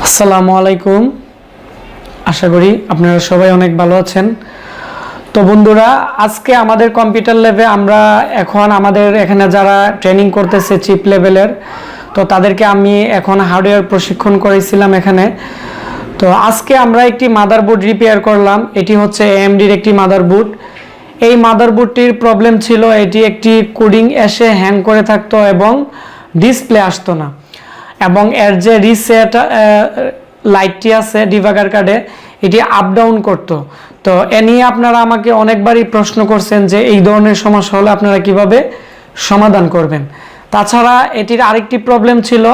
আসসালামু আলাইকুম। আশা করি আপনারা সবাই অনেক ভালো আছেন। তো বন্ধুরা, আজকে আমাদের কম্পিউটার ল্যাবে আমরা এখন আমাদের এখানে যারা ট্রেনিং করতেছে চিপ লেভেলের, তো তাদেরকে আমি এখন হার্ডওয়্যার প্রশিক্ষণ করেছিলাম এখানে। তো আজকে আমরা একটি মাদারবোর্ড রিপেয়ার করলাম। এটি হচ্ছে এএমডির একটি মাদারবোর্ড। এই মাদারবোর্ডটির প্রবলেম ছিল এটি একটি কোডিং এসে হ্যাং করে থাকতো এবং ডিসপ্লে আসতো না, এবং এর যে রিসেট লাইটটি আছে ডিবাগার কার্ডে এটি আপ ডাউন করতো। তো এ নিয়ে আপনারা আমাকে অনেকবারই প্রশ্ন করছেন যে এই ধরনের সমস্যা হলে আপনারা কিভাবে সমাধান করবেন। তাছাড়া এটির আরেকটি প্রবলেম ছিল,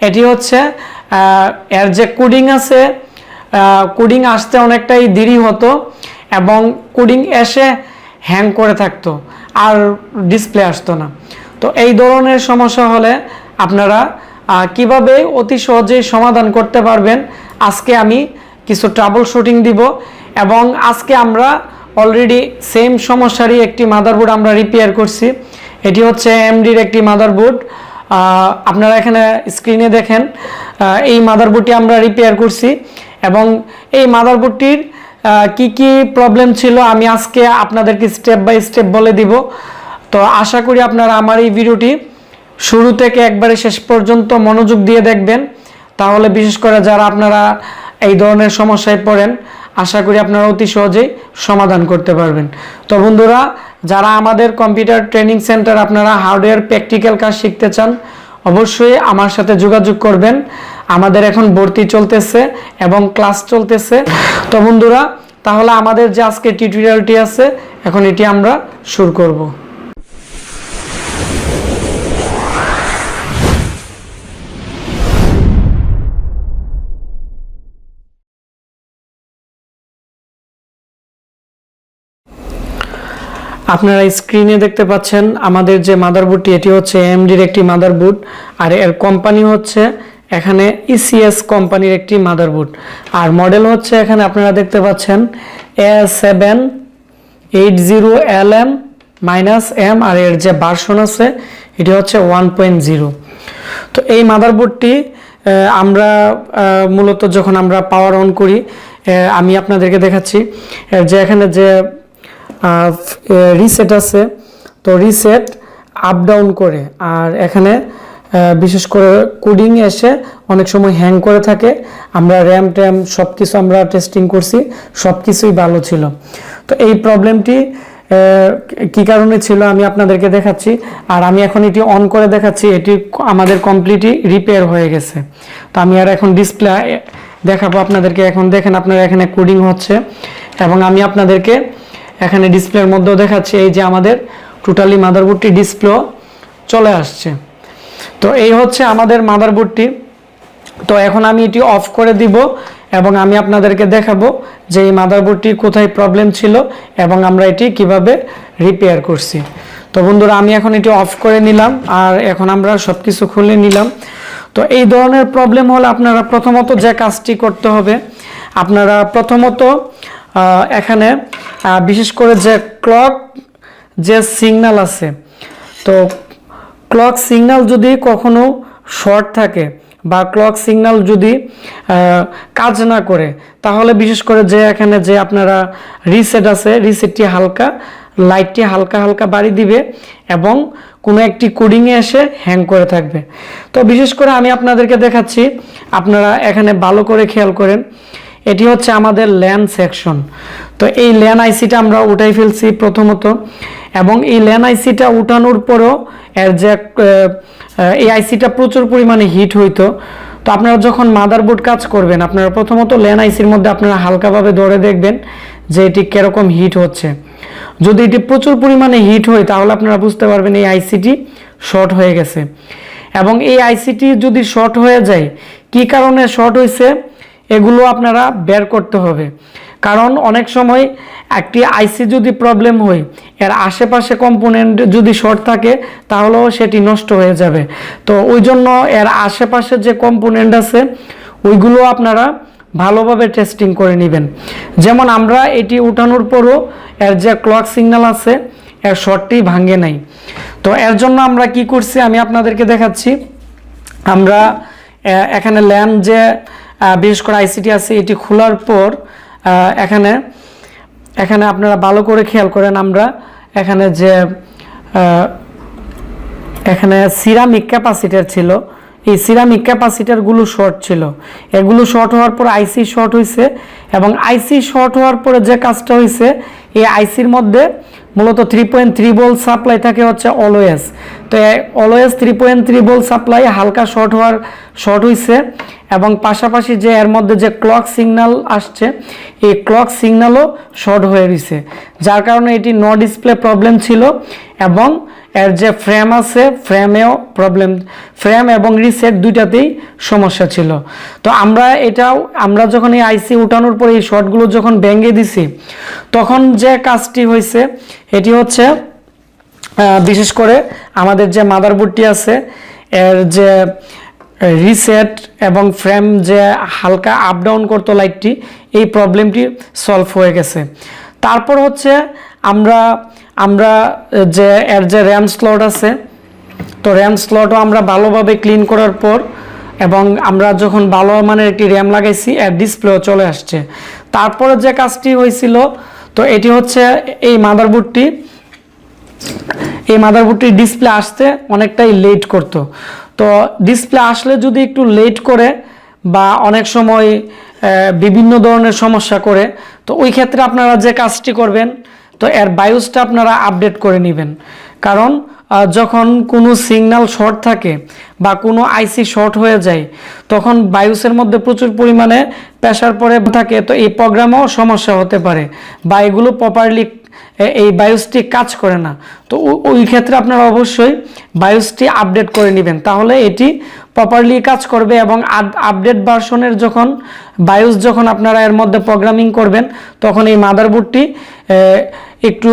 এটি হচ্ছে এর যে কোডিং আছে, কোডিং আসতে অনেকটাই দেরি হতো এবং কোডিং এসে হ্যাং করে থাকতো আর ডিসপ্লে আসতো না। তো এই ধরনের সমস্যা হলে আপনারা কিভাবে অতি সহজেই সমাধান করতে পারবেন, আজকে আমি কিছু ট্রাবল শুটিং দিব। এবং আজকে আমরা অলরেডি সেম সমস্যারই একটি মাদারবোর্ড আমরা রিপেয়ার করছি। এটি হচ্ছে এএমডির একটি মাদারবোর্ড। আপনারা এখানে স্ক্রিনে দেখেন এই মাদারবোর্ডটি আমরা রিপেয়ার করছি এবং এই মাদারবোর্ডটির কি কি প্রবলেম ছিল আমি আজকে আপনাদেরকে স্টেপ বাই স্টেপ বলে দিব। তো আশা করি আপনারা আমার এই ভিডিওটি শুরু থেকে একবারে শেষ পর্যন্ত মনোযোগ দিয়ে দেখবেন, তাহলে বিশেষ করে যারা আপনারা এই ধরনের সমস্যায় পড়েন আশা করি আপনারা অতি সহজেই সমাধান করতে পারবেন। তো বন্ধুরা, যারা আমাদের কম্পিউটার ট্রেনিং সেন্টার আপনারা হার্ডওয়্যার প্র্যাকটিক্যাল কাজ শিখতে চান অবশ্যই আমার সাথে যোগাযোগ করবেন। আমাদের এখন ভর্তি চলতেছে এবং ক্লাস চলতেছে। তো বন্ধুরা, তাহলে আমাদের যে আজকে টিউটোরিয়ালটি আছে এখন এটি আমরা শুরু করব। আপনারা স্ক্রিনে দেখতে পাচ্ছেন আমাদের যে মাদারবোর্ডটি, এটি হচ্ছে এএমডির একটি মাদারবোর্ড আর এর কোম্পানি হচ্ছে এখানে ইসিএস কোম্পানির একটি মাদারবোর্ড। আর মডেল হচ্ছে এখানে আপনারা দেখতে পাচ্ছেন A780LM-M আর এর যে ভার্সন আছে এটি হচ্ছে 1.0। তো এই মাদারবোর্ডটি আমরা মূলত যখন আমরা পাওয়ার অন করি, আমি আপনাদেরকে দেখাচ্ছি যে এখানে যে রিসেট আছে, তো রিসেট আপ ডাউন করে, আর এখানে বিশেষ করে কোডিং এসে অনেক সময় হ্যাং করে থাকে। আমরা র্যাম ট্যাম সব কিছু আমরা টেস্টিং করছি, সব কিছুই ভালো ছিল। তো এই প্রবলেমটি কি কারণে ছিল আমি আপনাদেরকে দেখাচ্ছি, আর আমি এখন এটি অন করে দেখাচ্ছি। এটি আমাদের কমপ্লিটলি রিপেয়ার হয়ে গেছে। তো আমি আর এখন ডিসপ্লে দেখাবো আপনাদেরকে। এখন দেখেন আপনারা এখানে কোডিং হচ্ছে এবং আমি আপনাদেরকে এখানে ডিসপ্লের মধ্যেও দেখাচ্ছি এই যে আমাদের টোটালি মাদারবোর্ডটি ডিসপ্লে চলে আসছে। তো এই হচ্ছে আমাদের মাদারবোর্ডটি। তো এখন আমি এটি অফ করে দিব এবং আমি আপনাদেরকে দেখাবো যে এই মাদারবোর্ডটির কোথায় প্রবলেম ছিল এবং আমরা এটি কিভাবে রিপেয়ার করছি। তো বন্ধুরা, আমি এখন এটি অফ করে নিলাম আর এখন আমরা সব কিছু খুলে নিলাম। তো এই ধরনের প্রবলেম হলে আপনারা প্রথমত যে কাজটি করতে হবে, আপনারা প্রথমত এখানে বিশেষ করে যে ক্লক যে সিগন্যাল আছে, তো ক্লক সিগন্যাল যদি কখনো শর্ট থাকে বা ক্লক সিগন্যাল যদি কাজ না করে, তাহলে বিশেষ করে যে এখানে যে আপনারা রিসেট আছে, রিসেটটি হালকা লাইটটি হালকা হালকা বাড়ি দিবে এবং কোনো একটি কোডিংয়ে এসে হ্যাং করে থাকবে। তো বিশেষ করে আমি আপনাদেরকে দেখাচ্ছি, আপনারা এখানে ভালো করে খেয়াল করেন। এটি হচ্ছে আমাদের ল্যান সেকশন। তো এই ল্যান আইসিটা আমরা উঠাই ফেলছি প্রথমত, এবং এই ল্যান আইসিটা উঠানোর পরও এর যে এই আইসিটা প্রচুর পরিমাণে হিট হইতো। তো আপনারা যখন মাদারবোর্ড কাজ করবেন আপনারা প্রথমত ল্যান আইসির মধ্যে আপনারা হালকাভাবে ধরে দেখবেন যে এটি কীরকম হিট হচ্ছে। যদি এটি প্রচুর পরিমাণে হিট হয় তাহলে আপনারা বুঝতে পারবেন এই আইসিটি শর্ট হয়ে গেছে। এবং এই আইসিটি যদি শর্ট হয়ে যায়, কি কারণে শর্ট হয়েছে এগুলো আপনারা বের করতে হবে। কারণ অনেক সময় একটি আইসি যদি প্রবলেম হয়, এর আশেপাশে কম্পোনেন্ট যদি শর্ট থাকে তাহলেও সেটি নষ্ট হয়ে যাবে। তো ওই জন্য এর আশেপাশে যে কম্পোনেন্ট আছে ওইগুলো আপনারা ভালোভাবে টেস্টিং করে নেবেন। যেমন আমরা এটি উঠানোর পরও এর যে ক্লক সিগন্যাল আছে এর শর্টটি ভাঙে নাই। তো এর জন্য আমরা কি করছি আমি আপনাদেরকে দেখাচ্ছি। আমরা এখানে ল্যাম্প যে বিশেষ করে আইসিটি আছে, এটি খোলার পর এখানে এখানে আপনারা ভালো করে খেয়াল করেন, আমরা এখানে যে এখানে সিরামিক ক্যাপাসিটার ছিল, এই সিরামিক ক্যাপাসিটারগুলো শর্ট ছিল, এগুলো শর্ট হওয়ার পর আইসি শর্ট হয়েছে, এবং আইসি শর্ট হওয়ার পরে যে কাজটা হয়েছে, এই আইসির মধ্যে মূলত 3.3 ভোল্ট সাপ্লাই থাকে হচ্ছে অলওয়েজ। তো অলওয়েজ 3.3 ভোল্ট সাপ্লাই হালকা শর্ট হয়েছে, এবং পাশাপাশি যে এর মধ্যে যে ক্লক সিগন্যাল আসছে, এই ক্লক সিগন্যালও শর্ট হয়ে রয়েছে, যার কারণে এটি নো ডিসপ্লে প্রবলেম ছিল, এবং এর যে ফ্রেম আছে ফ্রেমেও প্রবলেম, ফ্রেম এবং রিসেট দুইটাতেই সমস্যা ছিল। তো আমরা যখন এই আইসি উঠানোর পর এই শর্টগুলো যখন ভেঙে দিছি, তখন যে কাজটি হয়েছে এটি হচ্ছে বিশেষ করে আমাদের যে মাদারবোর্ডটি আছে এর যে রিসেট এবং ফ্রেম যে হালকা আপ ডাউন করতো লাইটটি, এই প্রবলেমটি সলভ হয়ে গেছে। তারপর হচ্ছে আমরা যে এর যে র্যাম স্লট আছে, তো র্যাম স্লটও আমরা ভালোভাবে ক্লিন করার পর, এবং আমরা যখন ভালো মানের একটি র্যাম লাগাইছি এর ডিসপ্লেও চলে আসছে। তারপরে যে কাজটি হয়েছিল, তো এটি হচ্ছে এই মাদারবোর্ডটির ডিসপ্লে আসতে অনেকটাই লেট করতো। তো ডিসপ্লে আসলে যদি একটু লেট করে বা অনেক সময় বিভিন্ন ধরনের সমস্যা করে, তো ওই ক্ষেত্রে আপনারা যে কাজটি করবেন, তো এর বায়োসটা আপনারা আপডেট করে নেবেন। কারণ যখন কোনো সিগন্যাল শর্ট থাকে বা কোনো আইসি শর্ট হয়ে যায়, তখন বায়োসের মধ্যে প্রচুর পরিমাণে প্রেসার পড়ে থাকে, তো এই প্রোগ্রামেও সমস্যা হতে পারে, বা এগুলো প্রপারলি এই বায়োসটি কাজ করে না। তো ওই ক্ষেত্রে আপনারা অবশ্যই বায়োসটি আপডেট করে নেবেন, তাহলে এটি প্রপারলি কাজ করবে। এবং আপডেট ভার্সনের যখন বায়োস যখন আপনারা এর মধ্যে প্রোগ্রামিং করবেন, তখন এই মাদারবোর্ডটি একটু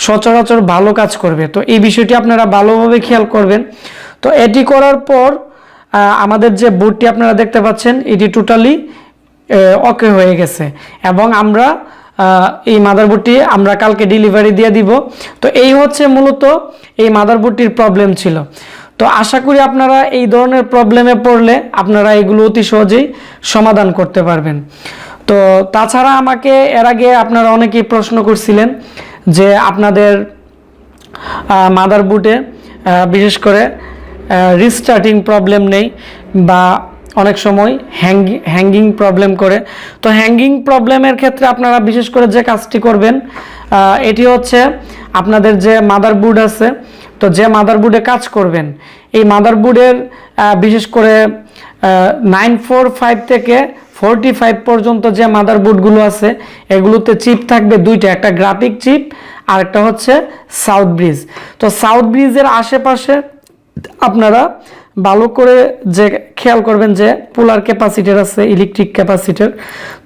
সচরাচর ভালো কাজ করবে। তো এই বিষয়টি আপনারা ভালোভাবে খেয়াল করবেন। তো এটি করার পর আমাদের যে বোর্ডটি আপনারা দেখতে পাচ্ছেন, এটি টোটালি ওকে হয়ে গেছে, এবং আমরা এই মাদারবোর্ডটি আমরা কালকে ডেলিভারি দিয়ে দিব। তো এই হচ্ছে মূলত এই মাদারবোর্ডটির প্রবলেম ছিল। তো আশা করি আপনারা এই ধরনের প্রবলেমে পড়লে আপনারা এগুলো অতি সহজেই সমাধান করতে পারবেন। তো তাছাড়া আমাকে এর আগে আপনারা অনেকেই প্রশ্ন করছিলেন যে আপনাদের মাদারবোর্ডে বিশেষ করে রিস্টার্টিং প্রবলেম নেই, বা অনেক সময় হ্যাঙ্গিং প্রবলেম করে। তো হ্যাঙ্গিং প্রবলেমের ক্ষেত্রে আপনারা বিশেষ করে যে কাজটি করবেন, এটি হচ্ছে আপনাদের যে মাদারবোর্ড আছে, তো যে মাদারবোর্ডে কাজ করবেন, এই মাদারবোর্ডের বিশেষ করে 945 থেকে 45 পর্যন্ত যে মাদারবোর্ডগুলো আছে, এগুলোতে চিপ থাকবে দুইটা, একটা গ্রাফিক চিপ আর একটা হচ্ছে সাউথ ব্রিজ। তো সাউথ ব্রিজের আশেপাশে আপনারা ভালো করে যে খেয়াল করবেন যে পোলার ক্যাপাসিটার আছে, ইলেকট্রিক ক্যাপাসিটার।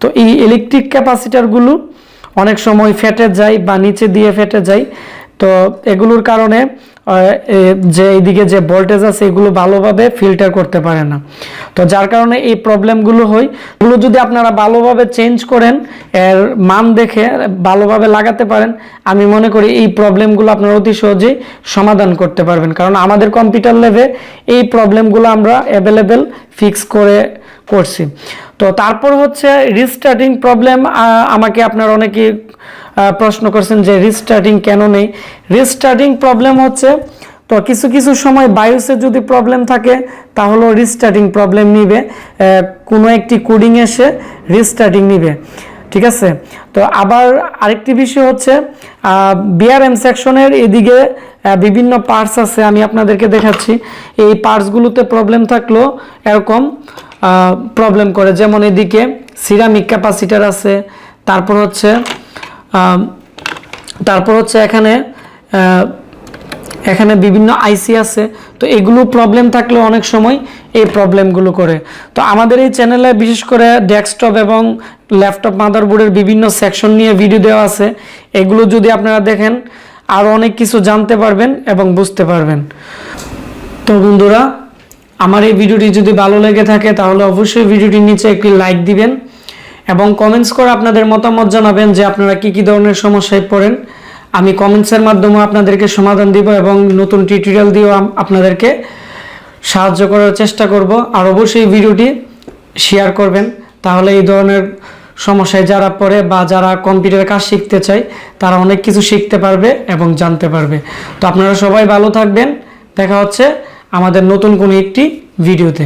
তো এই ইলেকট্রিক ক্যাপাসিটারগুলো অনেক সময় ফেটে যায় বা নিচে দিয়ে ফেটে যায়। তো এগুলোর কারণে যে এইদিকে যে ভোল্টেজ আছে এগুলো ভালোভাবে ফিল্টার করতে পারে না, তো যার কারণে এই প্রবলেমগুলো হয়। এগুলো যদি আপনারা ভালোভাবে চেঞ্জ করেন, এর মান দেখে ভালোভাবে লাগাতে পারেন, আমি মনে করি এই প্রবলেমগুলো আপনারা অতি সহজেই সমাধান করতে পারবেন। কারণ আমাদের কম্পিউটার ল্যাবে এই প্রবলেমগুলো আমরা অ্যাভেলেবেল ফিক্স করছি। তো তারপর হচ্ছে রিস্টার্টিং প্রবলেম। আমাকে আপনারা অনেকে প্রশ্ন করছেন যে রিস্টার্টিং কেন নেই। রিস্টার্টিং প্রবলেম হচ্ছে, তো কিছু কিছু সময় বায়োসে যদি প্রবলেম থাকে তাহলেও রিস্টার্টিং প্রবলেম নিবে, কোনো একটি কোডিং এসে রিস্টার্টিং নিবে, ঠিক আছে। তো আবার আরেকটি বিষয় হচ্ছে বিআরএম সেকশনের এদিকে বিভিন্ন পার্টস আছে, আমি আপনাদেরকে দেখাচ্ছি। এই পার্টসগুলোতে প্রবলেম থাকলেও এরকম প্রবলেম করে, যেমন এদিকে সিরামিক ক্যাপাসিটার আছে, তারপর হচ্ছে এখানে বিভিন্ন আইসি আছে। তো এগুলো প্রবলেম থাকলে অনেক সময় এই প্রবলেমগুলো করে। তো আমাদের এই চ্যানেলে বিশেষ করে ডেস্কটপ এবং ল্যাপটপ মাদারবোর্ডের বিভিন্ন সেকশন নিয়ে ভিডিও দেওয়া আছে, এগুলো যদি আপনারা দেখেন আরও অনেক কিছু জানতে পারবেন এবং বুঝতে পারবেন। তো বন্ধুরা, আমার এই ভিডিওটি যদি ভালো লেগে থাকে তাহলে অবশ্যই ভিডিওটির নিচে একটি লাইক দিবেন এবং কমেন্টস করে আপনাদের মতামত জানাবেন যে আপনারা কি ধরনের সমস্যায় পড়েন। আমি কমেন্টসের মাধ্যমে আপনাদেরকে সমাধান দিব এবং নতুন টিউটোরিয়াল দিয়েও আপনাদেরকে সাহায্য করার চেষ্টা করব। আর অবশ্যই ভিডিওটি শেয়ার করবেন। তাহলে এই ধরনের সমস্যায় যারা পড়ে বা যারা কম্পিউটারের কাজ শিখতে চায় তারা অনেক কিছু শিখতে পারবে এবং জানতে পারবে। তো আপনারা সবাই ভালো থাকবেন, দেখা হচ্ছে আমাদের নতুন কোনো একটি ভিডিওতে।